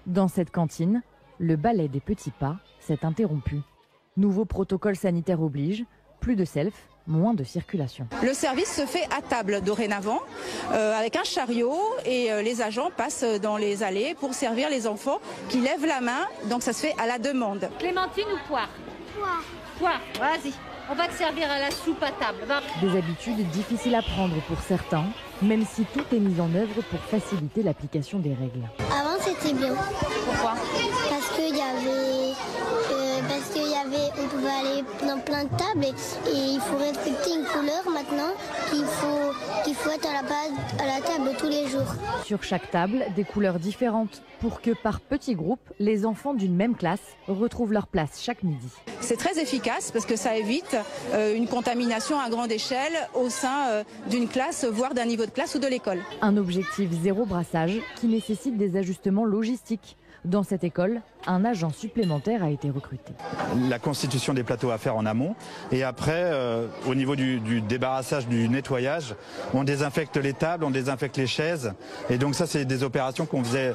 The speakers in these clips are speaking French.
Dans cette cantine, le ballet des petits pas s'est interrompu. Nouveau protocole sanitaire oblige, plus de self, moins de circulation. Le service se fait à table dorénavant, avec un chariot, et les agents passent dans les allées pour servir les enfants qui lèvent la main, donc ça se fait à la demande. Clémentine ou poire? Poire. Poire, vas-y. On va te servir à la soupe à table. Va. Des habitudes difficiles à prendre pour certains, même si tout est mis en œuvre pour faciliter l'application des règles. Avant c'était bien. Pourquoi? Parce qu'il y avait, on pouvait aller dans plein de tables et il faut respecter une couleur maintenant qu'il faut être à la table tous les jours. Sur chaque table, des couleurs différentes pour que par petits groupes, les enfants d'une même classe retrouvent leur place chaque midi. C'est très efficace parce que ça évite une contamination à grande échelle au sein d'une classe, voire d'un niveau de classe ou de l'école. Un objectif zéro brassage qui nécessite des ajustements logistiques. Dans cette école, un agent supplémentaire a été recruté. La constitution des plateaux à faire en amont et après, au niveau du débarrassage, du nettoyage, on désinfecte les tables, on désinfecte les chaises. Et donc ça, c'est des opérations qu'on faisait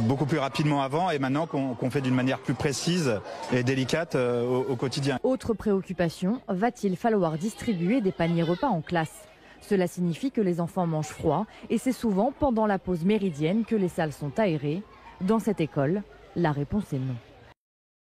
beaucoup plus rapidement avant et maintenant qu'on fait d'une manière plus précise et délicate au quotidien. Autre préoccupation, va-t-il falloir distribuer des paniers repas en classe ? Cela signifie que les enfants mangent froid et c'est souvent pendant la pause méridienne que les salles sont aérées. Dans cette école, la réponse est non.